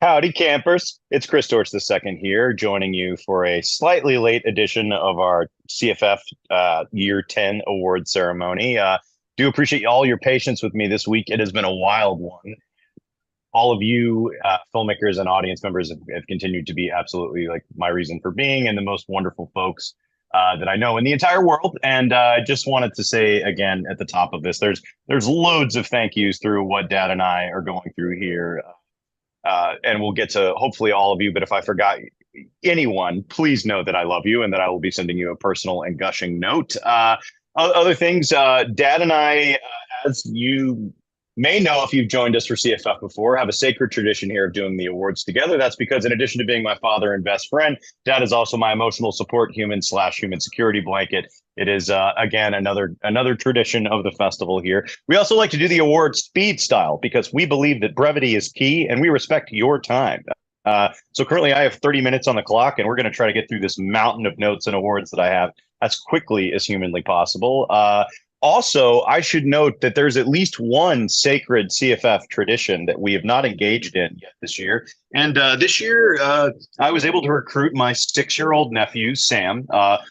Howdy, campers. It's Chris Torch II here, joining you for a slightly late edition of our CFF Year 10 award ceremony. Do appreciate all your patience with me this week. It has been a wild one. All of you filmmakers and audience members have continued to be absolutely like my reason for being and the most wonderful folks that I know in the entire world. And I just wanted to say again at the top of this, there's loads of thank yous through what Dad and I are going through here. And we'll get to hopefully all of you. But if I forgot anyone, please know that I love you and that I will be sending you a personal and gushing note. Other things, Dad and I, as you may know if you've joined us for CFF before, have a sacred tradition here of doing the awards together. That's because in addition to being my father and best friend, Dad is also my emotional support human/human security blanket. It is, again, another tradition of the festival here. We also like to do the award speed style because we believe that brevity is key and we respect your time. So currently I have 30 minutes on the clock and we're going to try to get through this mountain of notes and awards that I have as quickly as humanly possible. Also, I should note that there's at least one sacred CFF tradition that we have not engaged in yet this year. And this year, I was able to recruit my 6-year-old nephew, Sam,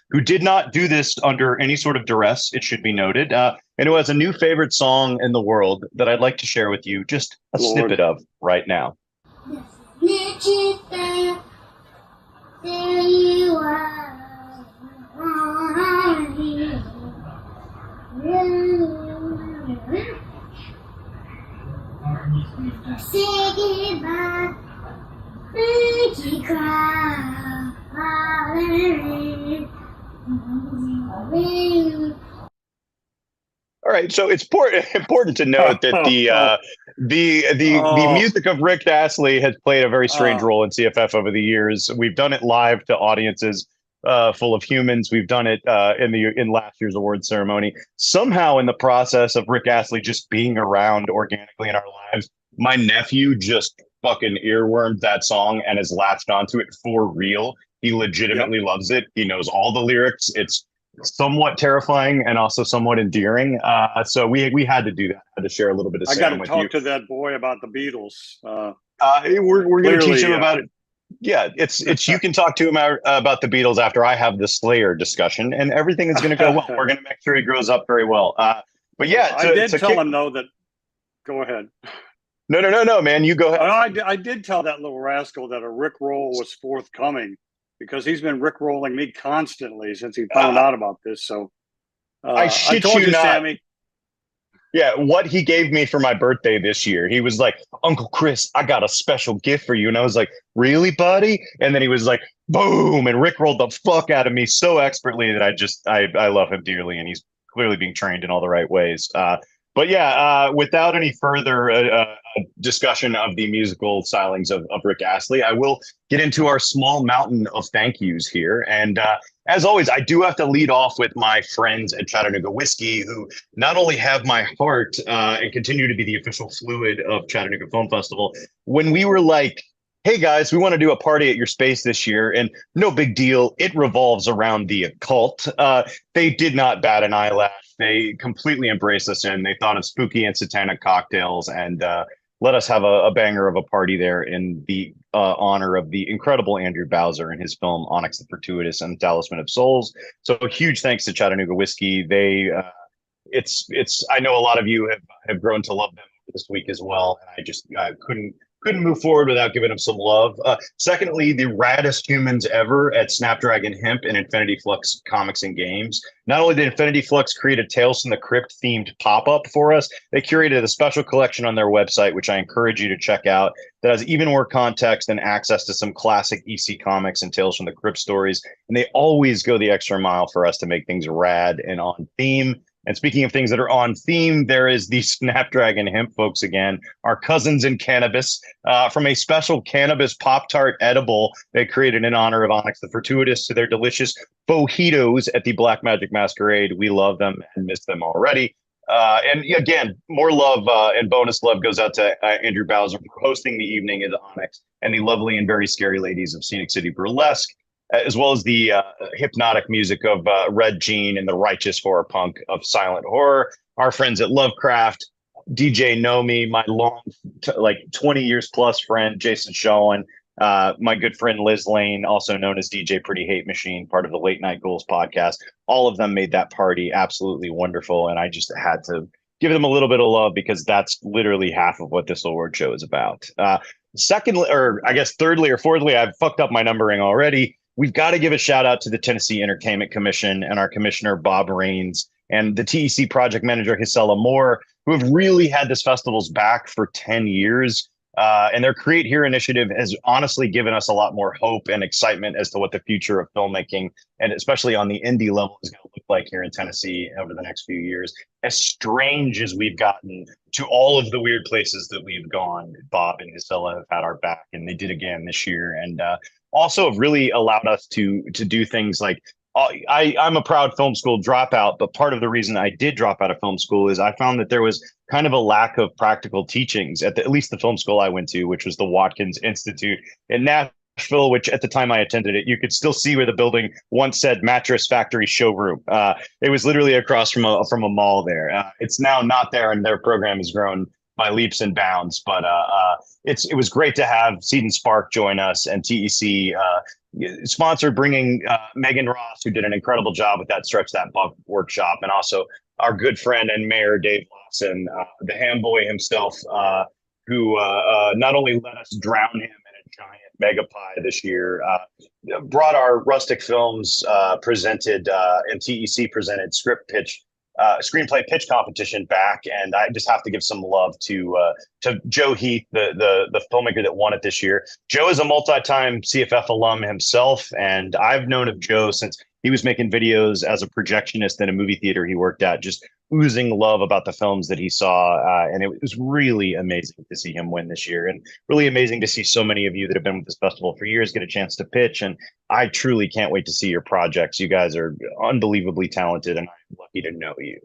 who did not do this under any sort of duress, it should be noted, and who has a new favorite song in the world that I'd like to share with you just a snippet of right now. Say goodbye, make you cry. All right, so it's important to note that the music of Rick Astley has played a very strange role in CFF over the years. We've done it live to audiences full of humans. We've done it in last year's award ceremony. Somehow, in the process of Rick Astley just being around organically in our lives, my nephew just fucking earwormed that song and has latched onto it for real. He legitimately loves it. He knows all the lyrics. It's somewhat terrifying and also somewhat endearing. So we had to do that. I had to share a little bit of Sam with you. I got to talk to that boy about the Beatles. We're going to teach him about it. Yeah, it's you can talk to him about the Beatles after I have the Slayer discussion, and everything is going to go well. We're going to make sure he grows up very well. But yeah, I did tell him though that. Go ahead. No, man, you go ahead. I did tell that little rascal that a Rickroll was forthcoming because he's been Rickrolling me constantly since he found out about this. So I told you, Sammy. Yeah, what he gave me for my birthday this year, he was like, "Uncle Chris, I got a special gift for you." And I was like, "Really, buddy?" And then he was like, boom, and Rickrolled the fuck out of me so expertly that I love him dearly, and he's clearly being trained in all the right ways. But yeah, without any further discussion of the musical stylings of Rick Astley, I will get into our small mountain of thank yous here. And as always, I do have to lead off with my friends at Chattanooga Whiskey, who not only have my heart and continue to be the official fluid of Chattanooga Film Festival. When we were like, "Hey guys, we want to do a party at your space this year," and no big deal, it revolves around the occult. They did not bat an eyelash. They completely embraced us in. They thought of spooky and satanic cocktails and let us have a banger of a party there in the honor of the incredible Andrew Bowser and his film Onyx the Fortuitous and Talisman of Souls. So a huge thanks to Chattanooga Whiskey. They I know a lot of you have grown to love them this week as well, and I just couldn't move forward without giving them some love. Secondly, the raddest humans ever at Snapdragon Hemp and Infinity Flux Comics and Games. Not only did Infinity Flux create a Tales from the Crypt themed pop-up for us, they curated a special collection on their website, which I encourage you to check out, that has even more context and access to some classic EC Comics and Tales from the Crypt stories. And they always go the extra mile for us to make things rad and on theme. And speaking of things that are on theme, there is the Snapdragon Hemp folks again, our cousins in cannabis, from a special cannabis Pop-Tart edible they created in honor of Onyx the Fortuitous to their delicious Bojitos at the Black Magic Masquerade. We love them and miss them already. And again, more love and bonus love goes out to Andrew Bowser for hosting the evening at Onyx and the lovely and very scary ladies of Scenic City Burlesque, as well as the hypnotic music of Red Jean and the righteous horror punk of Silent Horror, our friends at Lovecraft, DJ Nomi, my long, like 20 years plus friend, Jason Shawan, my good friend Liz Lane, also known as DJ Pretty Hate Machine, part of the Late Night Goals podcast. All of them made that party absolutely wonderful. And I just had to give them a little bit of love because that's literally half of what this award show is about. Secondly, or I guess thirdly or fourthly, I've fucked up my numbering already. We've got to give a shout out to the Tennessee Entertainment Commission and our commissioner, Bob Raines, and the TEC project manager, Hisela Moore, who have really had this festival's back for 10 years. And their Create Here initiative has honestly given us a lot more hope and excitement as to what the future of filmmaking, and especially on the indie level, is going to look like here in Tennessee over the next few years. As strange as we've gotten to all of the weird places that we've gone, Bob and Hisela have had our back, and they did again this year. And also have really allowed us to do things like, I'm a proud film school dropout, but part of the reason I did drop out of film school is I found that there was kind of a lack of practical teachings at least the film school I went to, which was the Watkins Institute in Nashville, which at the time I attended it, you could still see where the building once said Mattress Factory Showroom. It was literally across from a mall there. It's now not there, and their program has grown by leaps and bounds. But it was great to have Seed and Spark join us, and TEC sponsored bringing Megan Ross, who did an incredible job with that Stretch That Buck workshop, and also our good friend and mayor, Dave Lawson, the ham boy himself, who not only let us drown him in a giant mega pie this year, brought our Rustic Films presented and TEC presented screenplay pitch competition back. And I just have to give some love to Joe Heath, the filmmaker that won it this year. Joe is a multi-time CFF alum himself, and I've known of Joe since he was making videos as a projectionist in a movie theater he worked at, just oozing love about the films that he saw. And it was really amazing to see him win this year, and really amazing to see so many of you that have been with this festival for years get a chance to pitch. And I truly can't wait to see your projects. You guys are unbelievably talented, and I'm lucky to know you.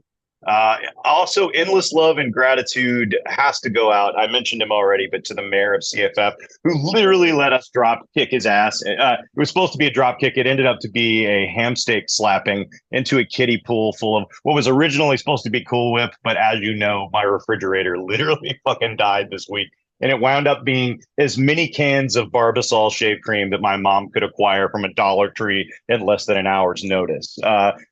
Also, endless love and gratitude has to go out. I mentioned him already, but to the mayor of CFF, who literally let us drop kick his ass. It was supposed to be a drop kick. It ended up to be a ham steak slapping into a kiddie pool full of what was originally supposed to be Cool Whip. But as you know, my refrigerator literally fucking died this week. And it wound up being as many cans of Barbasol shave cream that my mom could acquire from a Dollar Tree in less than an hour's notice.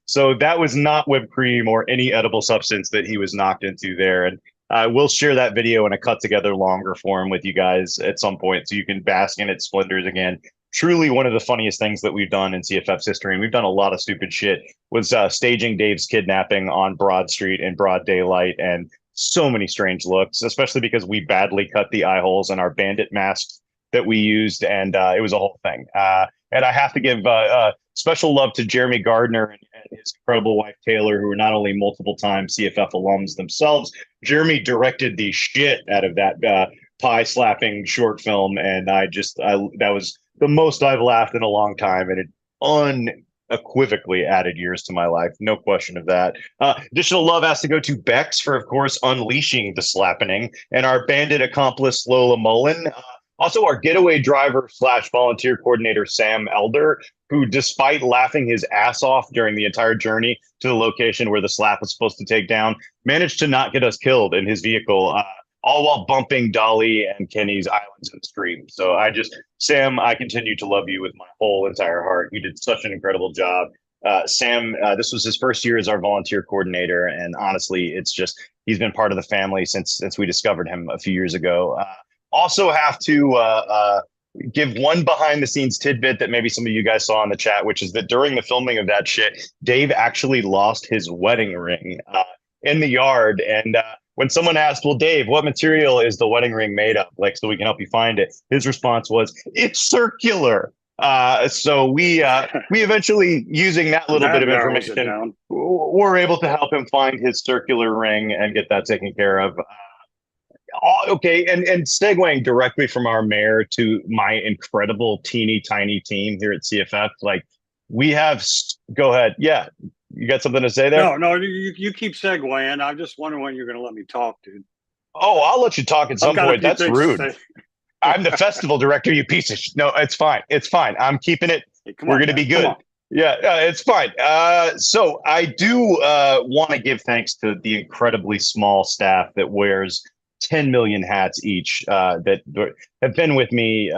So that was not whipped cream or any edible substance that he was knocked into there. And we'll share that video in a cut together longer form with you guys at some point so you can bask in its splendors again. Truly one of the funniest things that we've done in CFF's history, and we've done a lot of stupid shit, was staging Dave's kidnapping on Broad Street in broad daylight, and so many strange looks, especially because we badly cut the eye holes in our bandit masks that we used, and it was a whole thing. And I have to give special love to Jeremy Gardner and his incredible wife Taylor, who are not only multiple-time CFF alums themselves. Jeremy directed the shit out of that pie slapping short film, and that was the most I've laughed in a long time, and it unequivocally added years to my life, no question of that. Additional love has to go to Bex for, of course, unleashing the slappening, and our bandit accomplice Lola Mullen. Also, our getaway driver / volunteer coordinator Sam Elder, who, despite laughing his ass off during the entire journey to the location where the slap was supposed to take down, managed to not get us killed in his vehicle, all while bumping Dolly and Kenny's Islands in the stream. So Sam, I continue to love you with my whole entire heart. You did such an incredible job. Sam, this was his first year as our volunteer coordinator, and honestly, he's been part of the family since we discovered him a few years ago. Also have to give one behind the scenes tidbit that maybe some of you guys saw in the chat, which is that during the filming of that shit, Dave actually lost his wedding ring in the yard. And when someone asked, well, Dave, what material is the wedding ring made of? Like, so we can help you find it. His response was, it's circular. So we eventually, using that little bit of information, were able to help him find his circular ring and get that taken care of. Okay, and segueing directly from our mayor to my incredible teeny tiny team here at CFF, like we have. Go ahead, yeah. You got something to say there? No, you keep segueing. I'm just wondering when you're going to let me talk, dude. Oh, I'll let you talk at some point. That's rude. I'm the festival director, you piece of shit. No, it's fine. It's fine. I'm keeping it. Hey, we're going to be good. Yeah, it's fine. So I do want to give thanks to the incredibly small staff that wears 10 million hats each that have been with me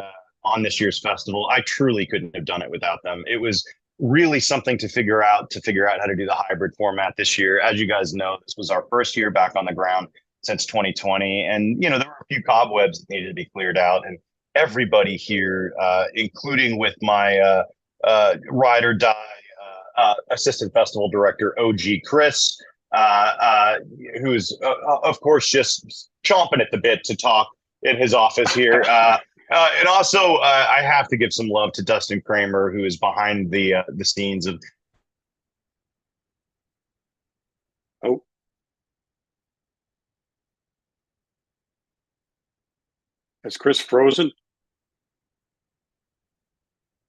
on this year's festival. I truly couldn't have done it without them. It was really something to figure out how to do the hybrid format this year. As you guys know, this was our first year back on the ground since 2020, and there were a few cobwebs that needed to be cleared out, and everybody here, including with my ride or die assistant festival director OG Chris, who's of course just chomping at the bit to talk in his office here. And also, I have to give some love to Dustin Kramer, who is behind the scenes of. Oh, is Chris frozen?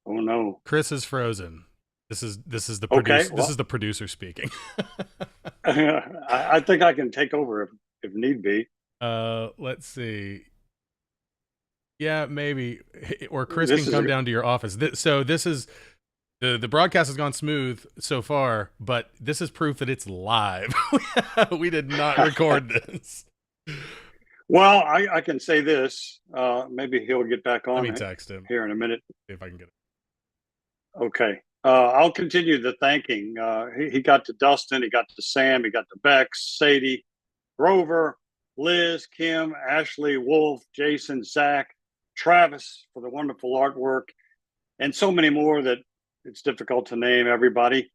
Oh no, Chris is frozen. This is the Okay, producer. This is the producer speaking. I think I can take over if need be. Let's see. Yeah, maybe, or Chris This can is come a- down to your office. So this is the broadcast has gone smooth so far, but this is proof that it's live. We did not record this. Well, I can say this. Maybe he'll get back Let on me text him, here in a minute. see if I can get it. Okay. I'll continue the thanking. He got to Dustin, he got to Sam, he got to Bex, Sadie, Grover, Liz, Kim, Ashley, Wolf, Jason, Zach, Travis for the wonderful artwork, and so many more that it's difficult to name everybody.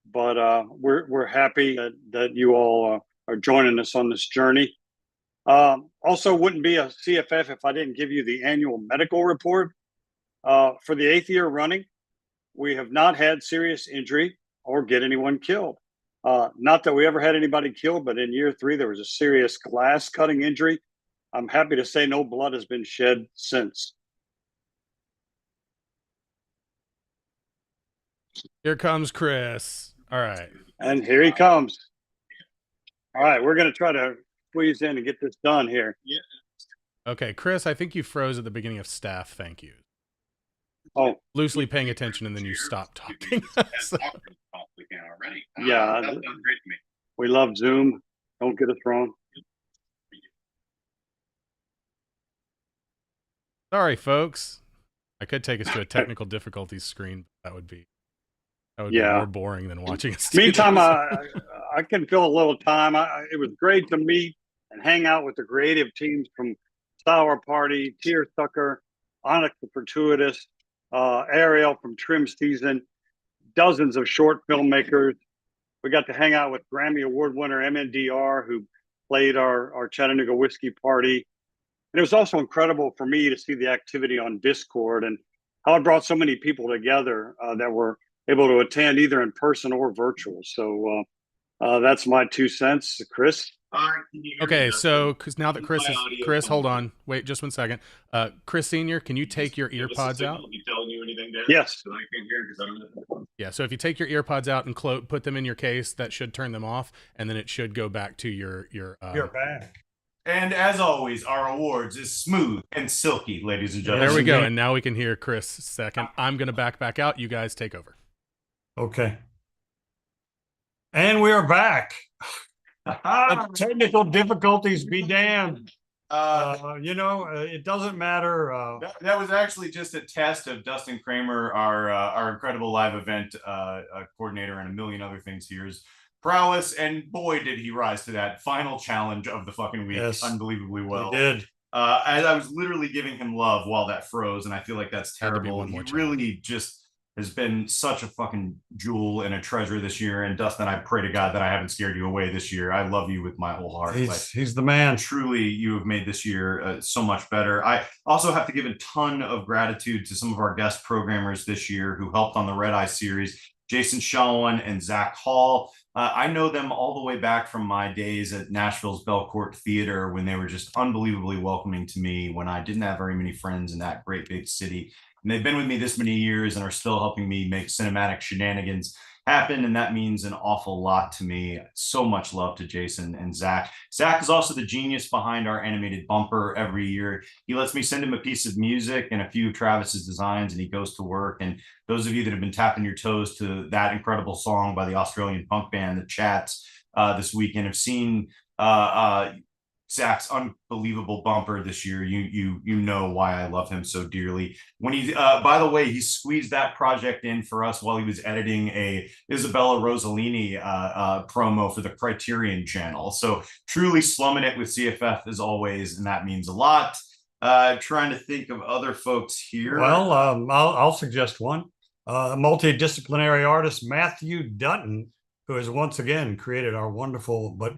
But we're happy that you all are joining us on this journey. Also, wouldn't be a CFF if I didn't give you the annual medical report. For the 8th year running, we have not had serious injury or get anyone killed. Not that we ever had anybody killed, but in year 3, there was a serious glass cutting injury. I'm happy to say no blood has been shed since. Here comes Chris. All right. And here he comes. All right, we're going to try to squeeze in and get this done here. Okay, Chris, I think you froze at the beginning of staff. Thank you. Oh, Loosely paying attention, and then you stopped talking. So- yeah. We love Zoom. Don't get us wrong. Sorry, folks. I could take us to a technical difficulties screen. But that would be be Yeah. more boring than watching us. do Meantime, this. I can fill a little time. It was great to meet and hang out with the creative teams from Sour Party, Tearsucker, Onyx the Fortuitous, Ariel from Trim Season, dozens of short filmmakers. We got to hang out with Grammy Award winner MNDR, who played our Chattanooga Whiskey Party. And it was also incredible for me to see the activity on Discord and how it brought so many people together that were able to attend either in person or virtual. So that's my 2 cents. Chris? Okay, so because now that Chris, hold on, wait just 1 second. Chris Senior, can you take your earpods out? Yes. Yeah, so if you take your earpods out and put them in your case, that should turn them off, and then it should go back to your. You're back. And as always, our awards is smooth and silky, ladies and gentlemen. There we go, and now we can hear Chris second. I'm gonna back out. You guys take over. Okay. And we are back. Technical difficulties be damned. It doesn't matter. That was actually just a test of Dustin Kramer, our incredible live event coordinator, and a million other things here's prowess, and boy did he rise to that final challenge of the fucking week. Yes, unbelievably well. He did. As I was literally giving him love while that froze, and I feel like that's terrible. And he really just has been such a fucking jewel and a treasure this year. And Dustin, I pray to God that I haven't scared you away this year. I love you with my whole heart. He's the man. Truly, you have made this year so much better. I also have to give a ton of gratitude to some of our guest programmers this year who helped on the Red Eye series. Jason Shawan and Zach Hall. I know them all the way back from my days at Nashville's Belcourt Theater when they were just unbelievably welcoming to me when I didn't have very many friends in that great big city. And they've been with me this many years and are still helping me make cinematic shenanigans. happen, and that means an awful lot to me. So much love to Jason and Zach. Zach is also the genius behind our animated bumper every year. He lets me send him a piece of music and a few of Travis's designs, and he goes to work. And those of you that have been tapping your toes to that incredible song by the Australian punk band, The Chats, this weekend have seen Zach's unbelievable bumper this year. You know why I love him so dearly. When he, by the way, he squeezed that project in for us while he was editing a Isabella Rossellini promo for the Criterion channel. So truly slumming it with CFF as always, and that means a lot. Trying to think of other folks here. Well, I'll suggest one. Multidisciplinary artist Matthew Dutton, who has once again created our wonderful but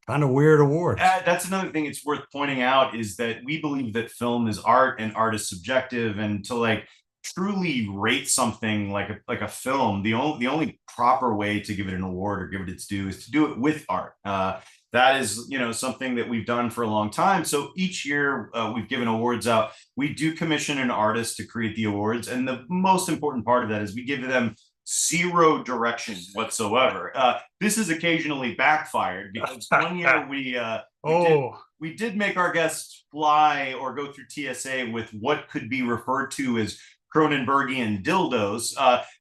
kind of weird awards. That's another thing it's worth pointing out, is that we believe that film is art and art is subjective, and to like truly rate something like a film, the only proper way to give it an award or give it its due is to do it with art. That is, something that we've done for a long time. So each year we've given awards out. We do commission an artist to create the awards, and the most important part of that is we give them zero direction whatsoever. This has occasionally backfired, because one year we did make our guests fly or go through TSA with what could be referred to as Cronenbergian dildos.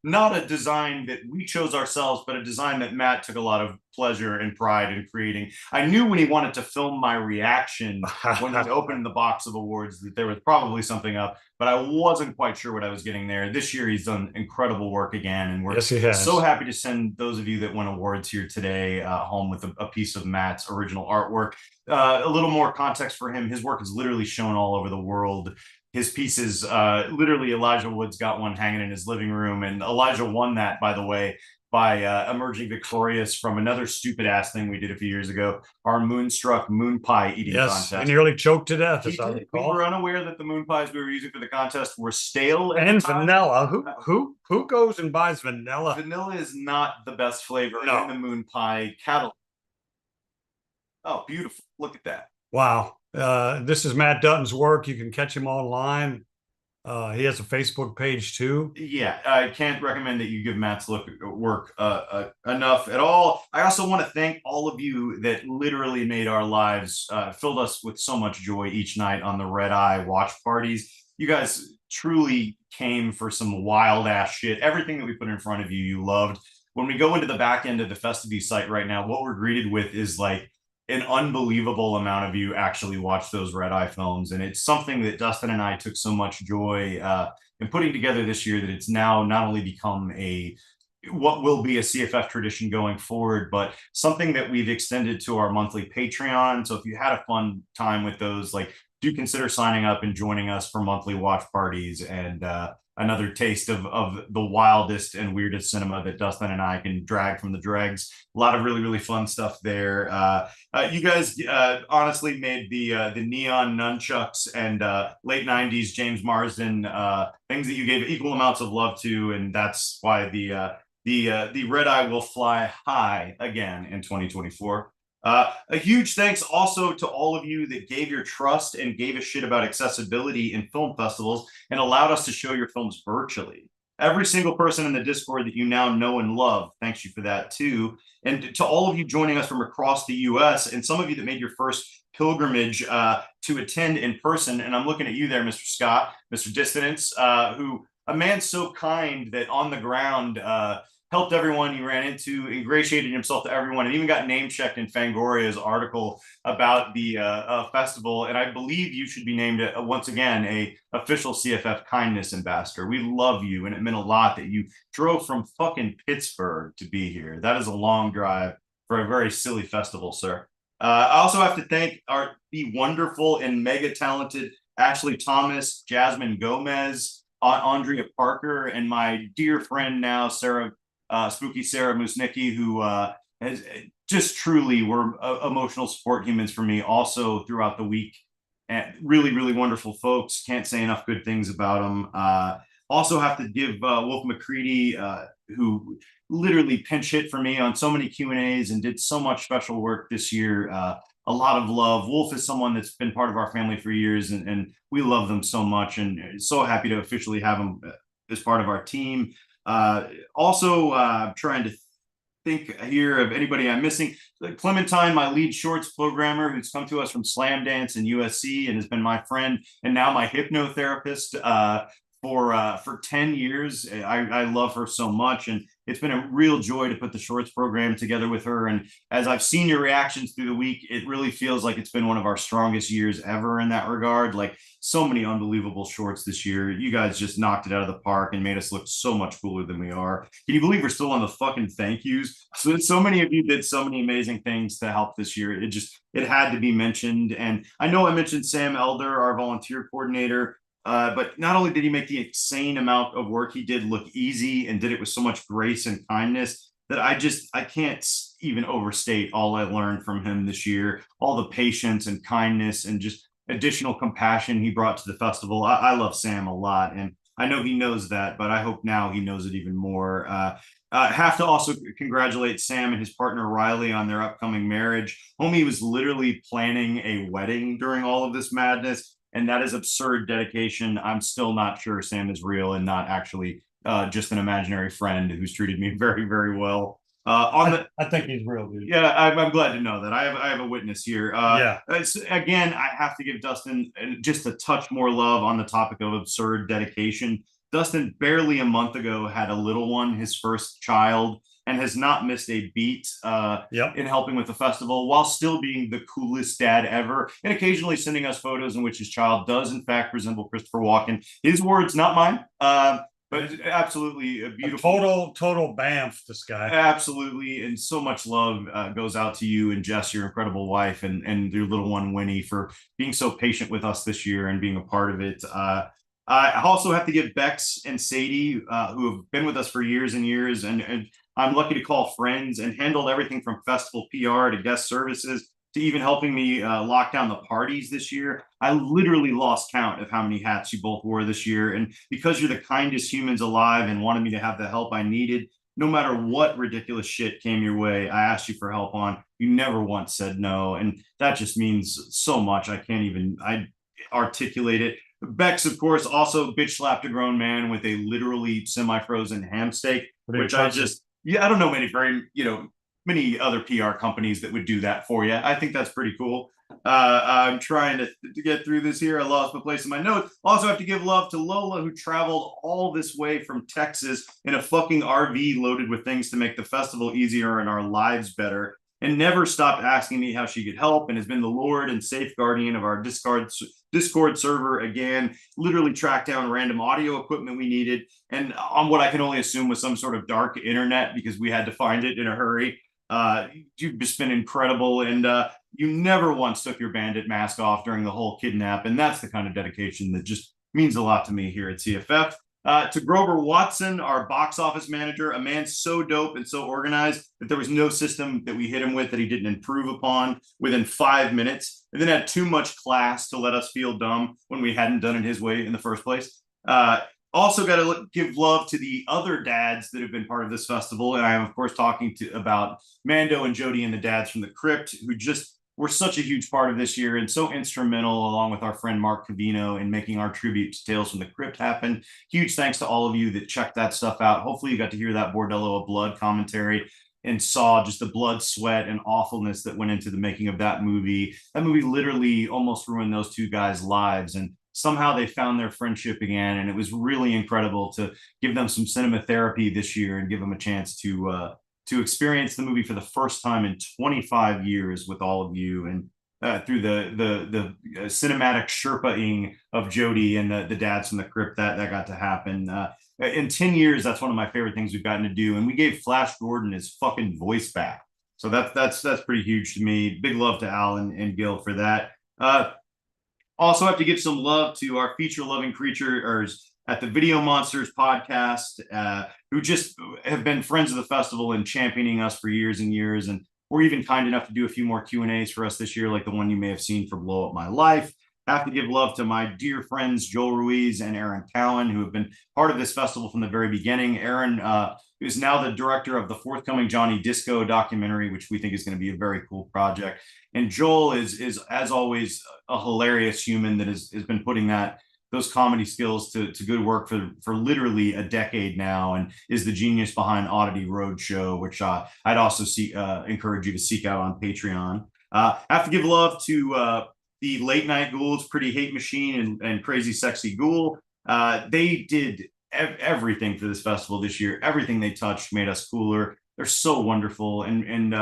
Not a design that we chose ourselves, but a design that Matt took a lot of pleasure and pride in creating. I knew when he wanted to film my reaction when he opened the box of awards that there was probably something up, but I wasn't quite sure what I was getting there. This year he's done incredible work again, and we're so happy to send those of you that won awards here today home with a piece of Matt's original artwork. A little more context for him: his work is literally shown all over the world. His pieces, literally Elijah Wood's got one hanging in his living room, and Elijah won that, by the way, by emerging victorious from another stupid ass thing we did a few years ago, our Moonstruck moon pie eating contest. And nearly choked to death. We were unaware that the moon pies we were using for the contest were stale and vanilla. Who goes and buys vanilla? Vanilla is not the best flavor in the moon pie catalog. Oh, beautiful! Look at that. Wow. This is Matt Dutton's work. You can catch him online. He has a Facebook page too. Yeah, I can't recommend that you give Matt's work enough at all. I also want to thank all of you that literally made our lives, filled us with so much joy each night on the Red Eye watch parties. You guys truly came for some wild ass shit. Everything that we put in front of you, you loved. When we go into the back end of the Festivus site right now, what we're greeted with is like an unbelievable amount of you actually watched those Red Eye films. And it's something that Dustin and I took so much joy in putting together this year, that it's now not only become what will be a CFF tradition going forward, but something that we've extended to our monthly Patreon. So if you had a fun time with those, do consider signing up and joining us for monthly watch parties and another taste of the wildest and weirdest cinema that Dustin and I can drag from the dregs. A lot of really, really fun stuff there. You guys honestly made the neon nunchucks and late 90s James Marsden things that you gave equal amounts of love to, and that's why the Red Eye will fly high again in 2024. A huge thanks also to all of you that gave your trust and gave a shit about accessibility in film festivals and allowed us to show your films virtually. Every single person in the Discord that you now know and love, thanks you for that too. And to all of you joining us from across the US, and some of you that made your first pilgrimage to attend in person. And I'm looking at you there, Mr. Scott, Mr. Dissonance, who, a man so kind that on the ground helped everyone he ran into, ingratiated himself to everyone, and even got name checked in Fangoria's article about the festival. And I believe you should be named once again a official CFF kindness ambassador. We love you, and it meant a lot that you drove from fucking Pittsburgh to be here. That is a long drive for a very silly festival, sir. I also have to thank the wonderful and mega talented Ashley Thomas, Jasmine Gomez, Andrea Parker, and my dear friend now, Spooky Sarah Musnicki, who has just truly were emotional support humans for me also throughout the week. And really, really wonderful folks. Can't say enough good things about them. Also have to give Wolf McCready, who literally pinch hit for me on so many Q&As and did so much special work this year. A lot of love. Wolf is someone that's been part of our family for years, and we love them so much, and so happy to officially have him as part of our team. Also, I'm trying to think here of anybody I'm missing. Clementine, my lead shorts programmer, who's come to us from Slam Dance and USC and has been my friend and now my hypnotherapist for 10 years. I love her so much, and it's been a real joy to put the shorts program together with her. And as I've seen your reactions through the week, it really feels like it's been one of our strongest years ever in that regard. Like, so many unbelievable shorts this year. You guys just knocked it out of the park and made us look so much cooler than we are. Can you believe we're still on the fucking thank yous? So many of you did so many amazing things to help this year. It had to be mentioned. And I know I mentioned Sam Elder, our volunteer coordinator. But not only did he make the insane amount of work he did look easy, and did it with so much grace and kindness, that I can't even overstate all I learned from him this year, all the patience and kindness and just additional compassion he brought to the festival. I love Sam a lot, and I know he knows that, but I hope now he knows it even more. Have to also congratulate Sam and his partner Riley on their upcoming marriage. Homie was literally planning a wedding during all of this madness, and that is absurd dedication. I'm still not sure Sam is real and not actually just an imaginary friend who's treated me very, very well. I think he's real, dude. Yeah, I'm glad to know that. I have a witness here. Again, I have to give Dustin just a touch more love on the topic of absurd dedication. Dustin barely a month ago had a little one, his first child, and has not missed a beat in helping with the festival, while still being the coolest dad ever, and occasionally sending us photos in which his child does in fact resemble Christopher Walken. His words, not mine. But absolutely a beautiful, total bamf, this guy. Absolutely, and so much love goes out to you and Jess, your incredible wife, and your little one Winnie, for being so patient with us this year and being a part of it. I also have to give Bex and Sadie, who have been with us for years and years, and I'm lucky to call friends, and handled everything from festival PR to guest services to even helping me lock down the parties this year. I literally lost count of how many hats you both wore this year. And because you're the kindest humans alive and wanted me to have the help I needed, no matter what ridiculous shit came your way, I asked you for help on, you never once said no. And that just means so much. I articulate it. Bex, of course, also bitch slapped a grown man with a literally semi-frozen ham steak, which I don't know many other PR companies that would do that for you. I think that's pretty cool. I'm trying to get through this here. I lost my place in my notes. Also have to give love to Lola, who traveled all this way from Texas in a fucking RV loaded with things to make the festival easier and our lives better, and never stopped asking me how she could help, and has been the Lord and safe guardian of our Discord server again, literally tracked down random audio equipment we needed, and on what I can only assume was some sort of dark internet, because we had to find it in a hurry. You've just been incredible, and you never once took your bandit mask off during the whole kidnap, and that's the kind of dedication that just means a lot to me here at CFF. To Grover Watson, our box office manager, a man so dope and so organized that there was no system that we hit him with that he didn't improve upon within 5 minutes, and then had too much class to let us feel dumb when we hadn't done it his way in the first place. Also got to give love to the other dads that have been part of this festival. And I am, of course, talking about Mando and Jody and the dads from the Crypt, who just were such a huge part of this year and so instrumental, along with our friend Mark Cavino, in making our tribute to Tales from the Crypt happen. Huge thanks to all of you that checked that stuff out. Hopefully you got to hear that Bordello of Blood commentary and saw just the blood, sweat, and awfulness that went into the making of that movie. That movie literally almost ruined those two guys' lives, and somehow they found their friendship again, and it was really incredible to give them some cinema therapy this year and give them a chance to experience the movie for the first time in 25 years with all of you, and through the cinematic Sherpa-ing of Jody and the dads from the Crypt that got to happen. In 10 years, that's one of my favorite things we've gotten to do, and we gave Flash Gordon his fucking voice back. So that's pretty huge to me. Big love to Alan and Gil for that. Also have to give some love to our feature-loving creatures at the Video Monsters podcast, who just have been friends of the festival and championing us for years and years, and were even kind enough to do a few more Q&As for us this year, like the one you may have seen for Blow Up My Life. Have to give love to my dear friends Joel Ruiz and Aaron Cowan, who have been part of this festival from the very beginning. Aaron is now the director of the forthcoming Johnny Disco documentary, which we think is going to be a very cool project. And Joel is as always, a hilarious human that has been putting that those comedy skills to good work for literally a decade now, and is the genius behind Oddity Roadshow, which I'd also encourage you to seek out on Patreon. I have to give love to the Late Night Ghouls, Pretty Hate Machine, and Crazy Sexy Ghoul. They did everything for this festival this year. Everything they touched made us cooler. They're so wonderful, and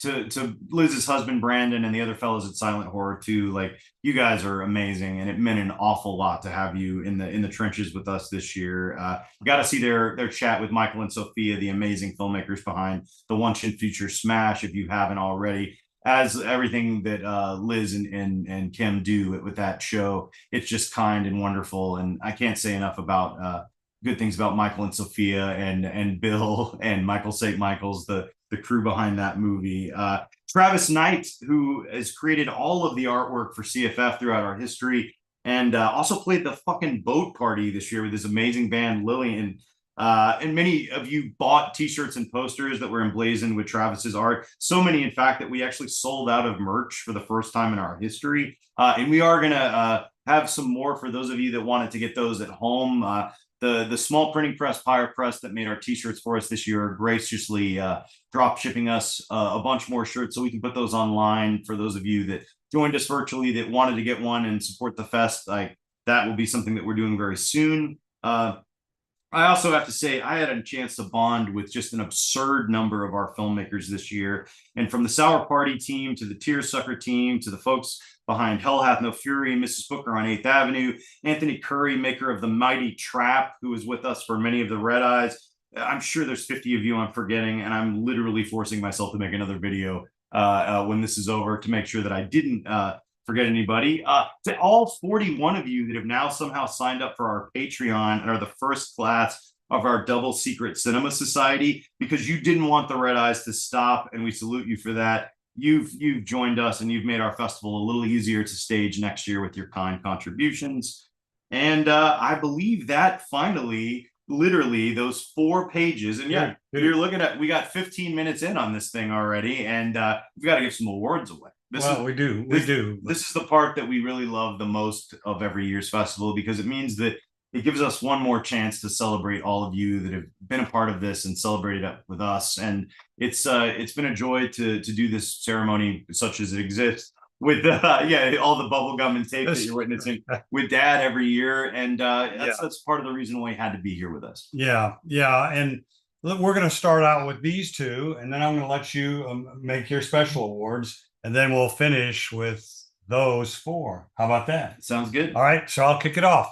to Liz's husband Brandon and the other fellows at Silent Horror too. Like, you guys are amazing, and it meant an awful lot to have you in the trenches with us this year. Got to see their chat with Michael and Sophia, the amazing filmmakers behind the Once and Future Smash, if you haven't already. As everything that Liz and Kim do with that show, it's just kind and wonderful, and I can't say enough about good things about Michael and Sophia and Bill and Michael St. Michael's, the crew behind that movie. Travis Knight, who has created all of the artwork for CFF throughout our history, and also played the fucking boat party this year with his amazing band Lillian. And many of you bought t-shirts and posters that were emblazoned with Travis's art. So many, in fact, that we actually sold out of merch for the first time in our history. And we are going to have some more for those of you that wanted to get those at home. The small printing press, Pyre Press, that made our t-shirts for us this year, are graciously drop shipping us a bunch more shirts so we can put those online for those of you that joined us virtually that wanted to get one and support the fest. Like, that will be something that we're doing very soon. I also have to say, I had a chance to bond with just an absurd number of our filmmakers this year. And from the Sour Party team to the Tearsucker team to the folks behind Hell Hath No Fury, Mrs. Booker on 8th Avenue, Anthony Curry, maker of The Mighty Trap, who was with us for many of the Red Eyes. I'm sure there's 50 of you I'm forgetting, and I'm literally forcing myself to make another video when this is over to make sure that I didn't forget anybody. To all 41 of you that have now somehow signed up for our Patreon and are the first class of our double secret cinema society, because you didn't want the Red Eyes to stop, and we salute you for that. You've joined us, and you've made our festival a little easier to stage next year with your kind contributions. And I believe that finally, literally, those 4 pages, and yeah, you're looking at, we got 15 minutes in on this thing already, and we've got to give some awards away. We do. This is the part that we really love the most of every year's festival, because it means that it gives us one more chance to celebrate all of you that have been a part of this and celebrated it with us. And it's been a joy to do this ceremony such as it exists with all the bubble gum and tape that you're witnessing with Dad every year. And that's part of the reason why he had to be here with us. Yeah. And we're going to start out with these 2, and then I'm going to let you make your special awards. And then we'll finish with those 4. How about that? Sounds good. All right. So I'll kick it off.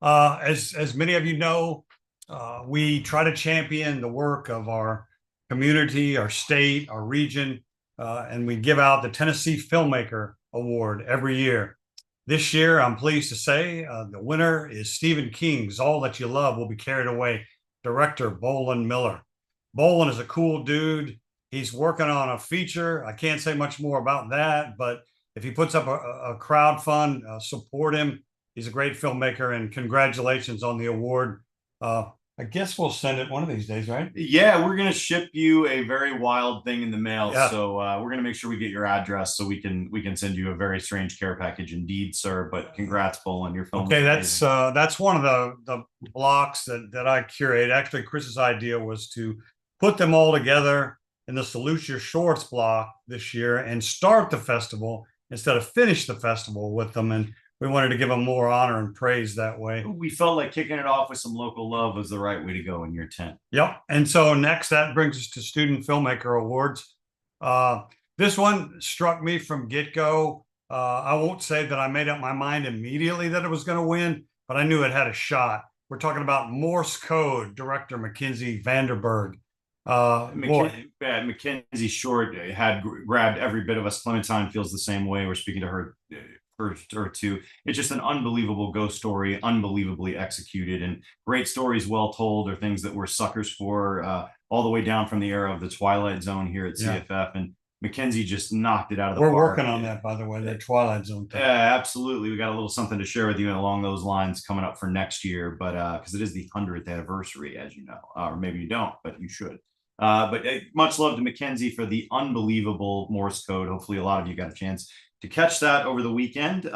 As many of you know, we try to champion the work of our community, our state, our region, and we give out the Tennessee Filmmaker Award every year. This year, I'm pleased to say the winner is Stephen King's All That You Love Will Be Carried Away, director Bolin Miller. Bolin is a cool dude. He's working on a feature. I can't say much more about that, but if he puts up a crowd fund, support him. He's a great filmmaker, and congratulations on the award. I guess we'll send it one of these days, right? Yeah, we're going to ship you a very wild thing in the mail. Yeah. So we're going to make sure we get your address so we can send you a very strange care package indeed, sir. But congrats, Bolin, your film. Okay, that's one of the blocks that I curate. Actually, Chris's idea was to put them all together in the Salute Your Shorts block this year and start the festival instead of finish the festival with them. And we wanted to give them more honor and praise that way. We felt like kicking it off with some local love was the right way to go in year 10. Yep. And so next, that brings us to Student Filmmaker Awards. This one struck me from get-go. I won't say that I made up my mind immediately that it was going to win, but I knew it had a shot. We're talking about Morse Code director Mackenzie Vanderberg. Mackenzie Short had grabbed every bit of us. Clementine feels the same way. We're speaking to her or 2. It's just an unbelievable ghost story, unbelievably executed, and great stories well told are things that we're suckers for, all the way down from the era of the Twilight Zone here at CFF. Yeah. And Mackenzie just knocked it out of the park. We're working on that, by the way, that Twilight Zone thing. Yeah, absolutely. We got a little something to share with you along those lines coming up for next year, but because it is the 100th anniversary, as you know, or maybe you don't, but you should. But much love to Mackenzie for the unbelievable Morse Code. Hopefully a lot of you got a chance to catch that over the weekend.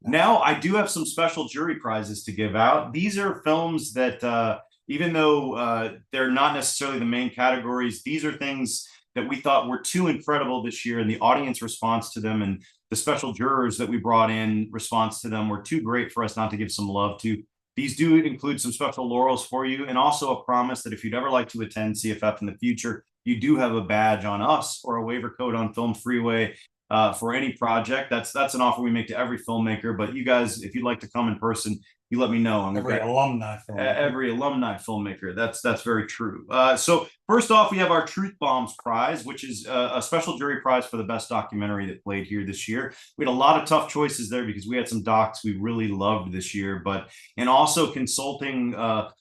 Now I do have some special jury prizes to give out. These are films that even though they're not necessarily the main categories, these are things that we thought were too incredible this year, and the audience response to them and the special jurors that we brought in response to them were too great for us not to give some love to. These do include some special laurels for you, and also a promise that if you'd ever like to attend CFF in the future, you do have a badge on us or a waiver code on Film Freeway for any project. That's an offer we make to every filmmaker. But you guys, if you'd like to come in person, you let me know. Every alumni filmmaker. That's very true. So first off, we have our Truth Bombs prize, which is a special jury prize for the best documentary that played here this year. We had a lot of tough choices there because we had some docs we really loved this year, and also consulting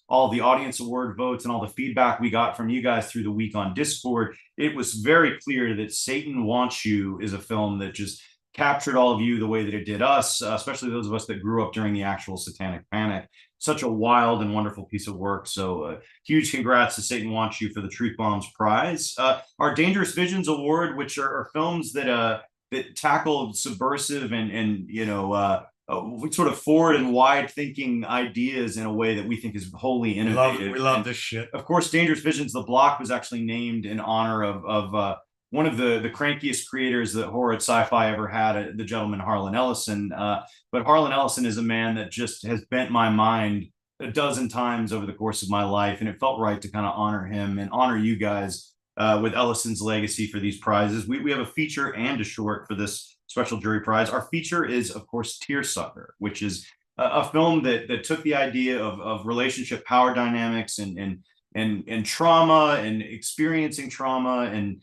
all the audience award votes and all the feedback we got from you guys through the week on Discord, it was very clear that Satan Wants You is a film that just captured all of you the way that it did us, especially those of us that grew up during the actual Satanic Panic. Such a wild and wonderful piece of work. So huge congrats to Satan Wants You for the Truth Bombs prize. Our Dangerous Visions Award, which are films that tackle subversive and sort of forward and wide thinking ideas in a way that we think is wholly innovative. We love this shit. Of course, Dangerous Visions, the block was actually named in honor of one of the crankiest creators that horror at sci-fi ever had, the gentleman Harlan Ellison. But Harlan Ellison is a man that just has bent my mind a dozen times over the course of my life, and it felt right to kind of honor him and honor you guys with Ellison's legacy for these prizes. We have a feature and a short for this special jury prize. Our feature is, of course, Tearsucker, which is a film that took the idea of relationship power dynamics and trauma and experiencing trauma and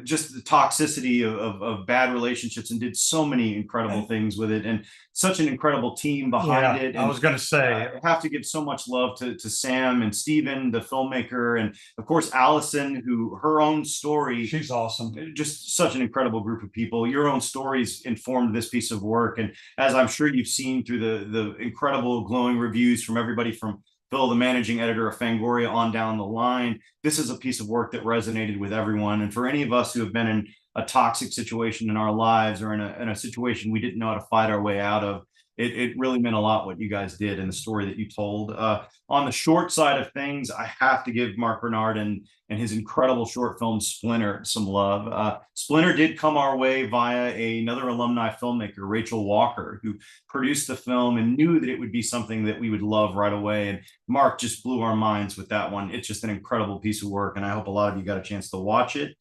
just the toxicity of bad relationships, and did so many incredible things with it, and such an incredible team behind it. And I was going to say, I have to give so much love to Sam and Steven, the filmmaker, and of course Allison, who her own story. She's awesome. Just such an incredible group of people. Your own stories informed this piece of work, and as I'm sure you've seen through the incredible glowing reviews from everybody from Phil, the managing editor of Fangoria, on down the line, this is a piece of work that resonated with everyone. And for any of us who have been in a toxic situation in our lives, or in a situation we didn't know how to fight our way out of, it really meant a lot what you guys did and the story that you told. On the short side of things, I have to give Mark Bernard and his incredible short film Splinter some love. Splinter did come our way via another alumni filmmaker, Rachel Walker, who produced the film and knew that it would be something that we would love right away. And Mark just blew our minds with that one. It's just an incredible piece of work, and I hope a lot of you got a chance to watch it.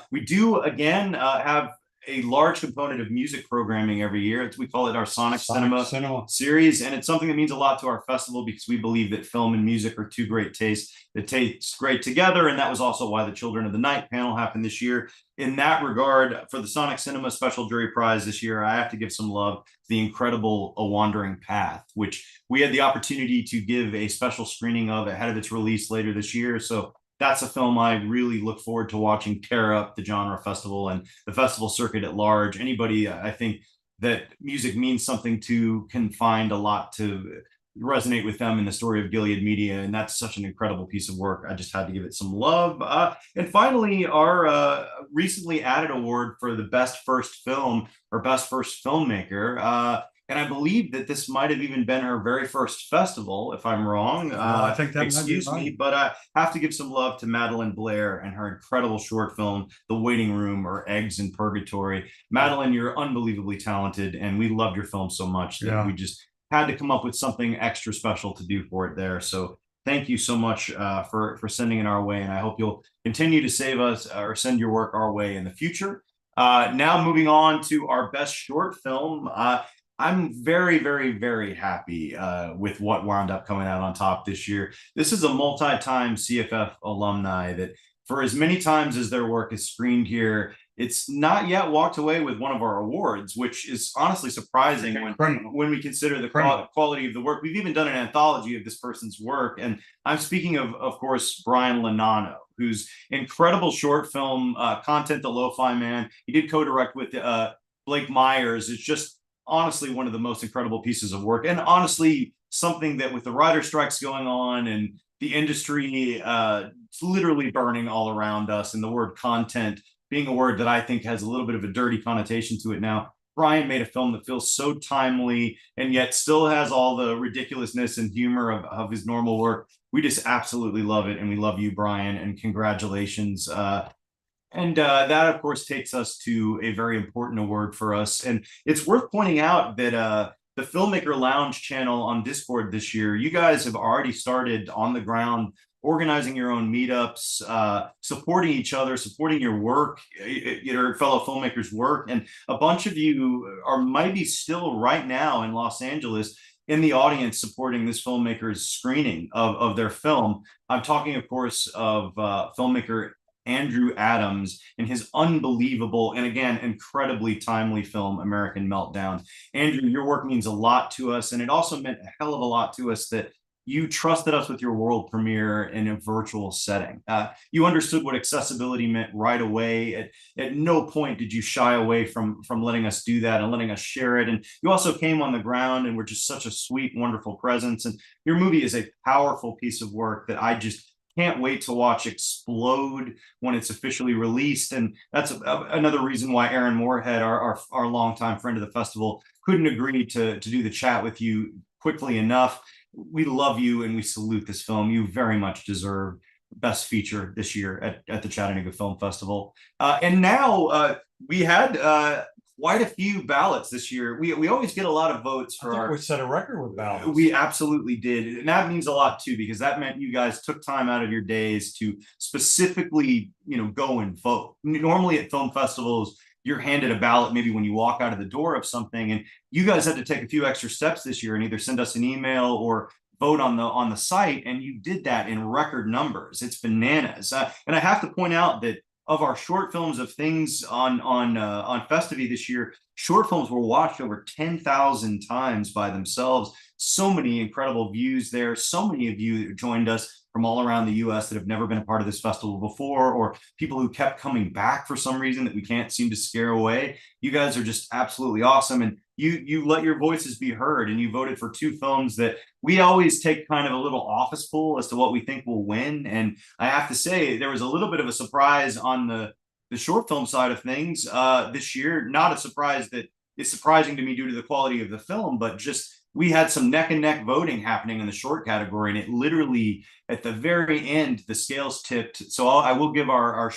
We do, again, have a large component of music programming every year. We call it our Sonic Cinema series, and it's something that means a lot to our festival because we believe that film and music are two great tastes that taste great together, and that was also why the Children of the Night panel happened this year. In that regard, for the Sonic Cinema Special Jury Prize this year, I have to give some love to the incredible A Wandering Path, which we had the opportunity to give a special screening of ahead of its release later this year. So that's a film I really look forward to watching tear up the genre festival and the festival circuit at large. Anybody, I think, that music means something to can find a lot to resonate with them in the story of Gilead Media, and that's such an incredible piece of work. I just had to give it some love. And finally, our recently added award for the best first film or best first filmmaker. And I believe that this might have even been her very first festival, if I'm wrong. I think that excuse me, but I have to give some love to Madeline Blair and her incredible short film, The Waiting Room, or Eggs in Purgatory. Madeline, you're unbelievably talented, and we loved your film so much that we just had to come up with something extra special to do for it there. So thank you so much for sending it our way, and I hope you'll continue to save us or send your work our way in the future. Now moving on to our best short film. I'm very, very, very happy with what wound up coming out on top this year. This is a multi-time CFF alumni that, for as many times as their work is screened here, it's not yet walked away with one of our awards, which is honestly surprising when we consider the quality of the work. We've even done an anthology of this person's work. And I'm speaking of course, Brian Lanano, whose incredible short film, Content the Lo-Fi Man. He did co-direct with Blake Myers. It's just honestly one of the most incredible pieces of work, and honestly something that, with the writer strikes going on and the industry literally burning all around us, and the word content being a word that I think has a little bit of a dirty connotation to it now, Brian made a film that feels so timely and yet still has all the ridiculousness and humor of his normal work. We just absolutely love it, and we love you, Brian, and congratulations. And that, of course, takes us to a very important award for us. And it's worth pointing out that the Filmmaker Lounge channel on Discord this year, you guys have already started on the ground organizing your own meetups, supporting each other, supporting your work, your fellow filmmakers' work. And a bunch of you are maybe still right now in Los Angeles in the audience supporting this filmmaker's screening of their film. I'm talking, of course, of filmmaker Andrew Adams and his unbelievable and again incredibly timely film American Meltdown. Andrew, your work means a lot to us, and it also meant a hell of a lot to us that you trusted us with your world premiere in a virtual setting. You understood what accessibility meant right away. At no point did you shy away from letting us do that and letting us share it. And you also came on the ground and were just such a sweet, wonderful presence. And your movie is a powerful piece of work that I just can't wait to watch explode when it's officially released. And that's another reason why Aaron Moorhead, our longtime friend of the festival, couldn't agree to do the chat with you quickly enough. We love you and we salute this film. You very much deserve Best Feature this year at the Chattanooga Film Festival. And now we had quite a few ballots this year. We always get a lot of votes for we set a record with ballots. We absolutely did. And that means a lot too, because that meant you guys took time out of your days to specifically, go and vote. Normally at film festivals, you're handed a ballot maybe when you walk out of the door of something, and you guys had to take a few extra steps this year and either send us an email or vote on the site, and you did that in record numbers. It's bananas. And I have to point out that of our short films of things on Festivity this year, short films were watched over 10,000 times by themselves. So many incredible views there. So many of you joined us from all around the US that have never been a part of this festival before, or people who kept coming back for some reason that we can't seem to scare away. You guys are just absolutely awesome. And you let your voices be heard, and you voted for two films that we always take kind of a little office pool as to what we think will win. And I have to say, there was a little bit of a surprise on the short film side of things this year. Not a surprise that is surprising to me due to the quality of the film, but just we had some neck and neck voting happening in the short category, and it literally at the very end the scales tipped. So I will give our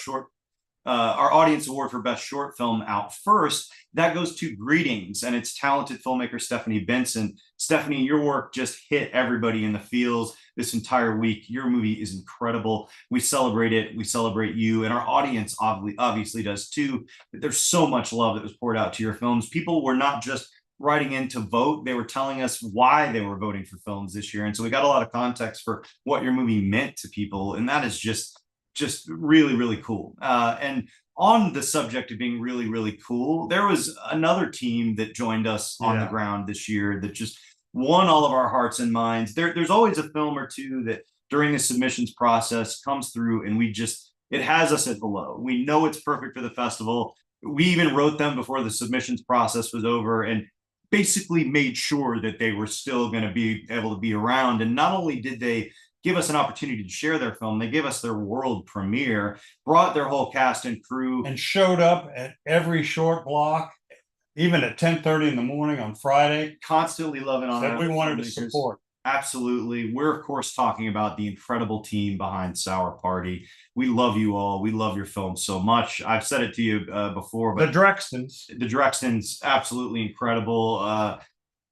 audience award for best short film out first. That goes to Greetings, and it's talented filmmaker Stephanie Benson. Stephanie, your work just hit everybody in the feels this entire week. Your movie is incredible. We celebrate it. We celebrate you, and our audience obviously does too. There's so much love that was poured out to your films. People were not just writing in to vote, they were telling us why they were voting for films this year. And so we got a lot of context for what your movie meant to people. And that is just really, really cool. And on the subject of being really, really cool, there was another team that joined us on the ground this year that just won all of our hearts and minds. There's always a film or two that during the submissions process comes through, and it has us at below. We know it's perfect for the festival. We even wrote them before the submissions process was over, and basically made sure that they were still going to be able to be around. And not only did they give us an opportunity to share their film, they gave us their world premiere, brought their whole cast and crew, and showed up at every short block, even at 10:30 in the morning on Friday. Constantly loving on that we wanted to support. Absolutely. We're, of course, talking about the incredible team behind Sour Party. We love you all. We love your film so much. I've said it to you before, but the Drextons, absolutely incredible.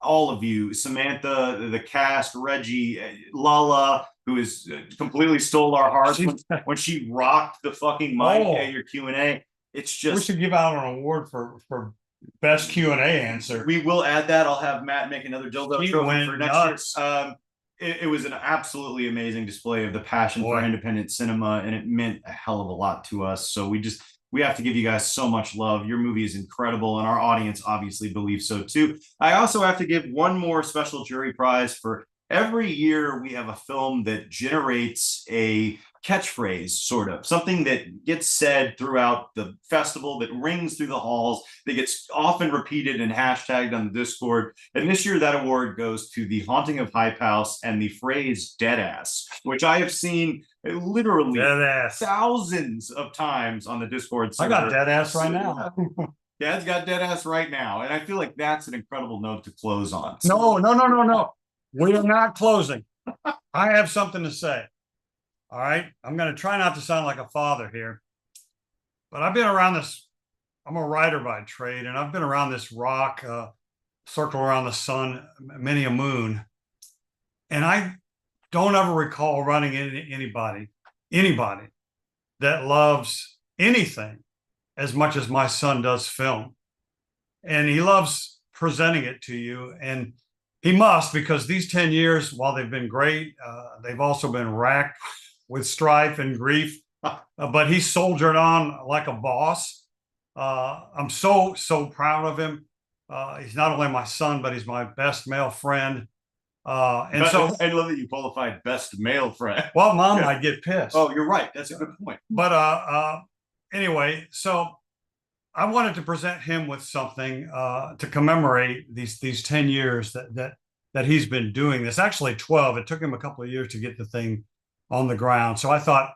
All of you, Samantha, the cast, Reggie, Lala, who is completely stole our hearts when she rocked the fucking mic at your Q&A. It's just, we should give out an award for best Q&A answer. We will add that. I'll have Matt make another dildo trophy for next year. It was an absolutely amazing display of the passion for independent cinema, and it meant a hell of a lot to us. So we have to give you guys so much love. Your movie is incredible, and our audience obviously believes so too. I also have to give one more special jury prize for every year we have a film that generates a catchphrase, sort of something that gets said throughout the festival, that rings through the halls, that gets often repeated and hashtagged on the Discord. And this year that award goes to The Haunting of Hype House and the phrase "deadass," which I have seen literally thousands of times on the Discord server. I got deadass right now. Dad's got dead ass right now. And I feel like that's an incredible note to close on. No. We are not closing. I have something to say. All right. I'm going to try not to sound like a father here, but I've been around this. I'm a writer by trade, and I've been around this rock, circle around the sun, many a moon. And I don't ever recall running into anybody that loves anything as much as my son does film. And he loves presenting it to you. And he must, because these 10 years, while they've been great, they've also been racked with strife and grief. But he soldiered on like a boss. I'm so proud of him. He's not only my son, but he's my best male friend. And so I love that you qualified best male friend. Well, Mom might get pissed. Oh, you're right. That's a good point. But anyway, so I wanted to present him with something to commemorate these 10 years that he's been doing this. Actually 12. It took him a couple of years to get the thing on the ground. So I thought,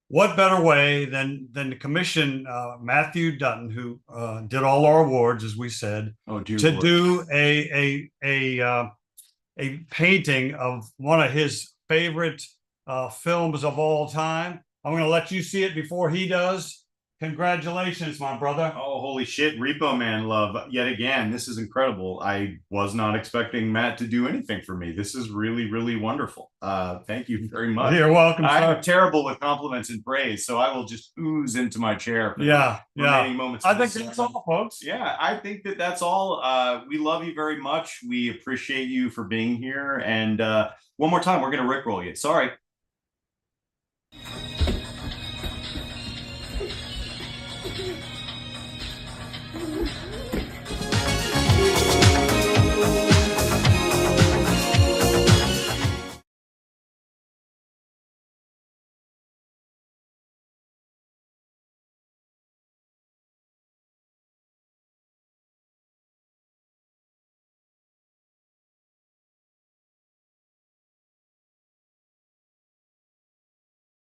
what better way than to commission Matthew Dutton, who did all our awards, as we said, to do a painting of one of his favorite films of all time. I'm going to let you see it before he does. Congratulations, my brother. Oh, holy shit. Repo Man love yet again. This is incredible. I was not expecting Matt to do anything for me. This is really, really wonderful. Thank you very much. You're welcome, sir. I'm terrible with compliments and praise, so I will just ooze into my chair for the remaining moments. I think that's all, folks. Yeah, I think that's all. We love you very much. We appreciate you for being here. And one more time, we're going to Rickroll you. Sorry.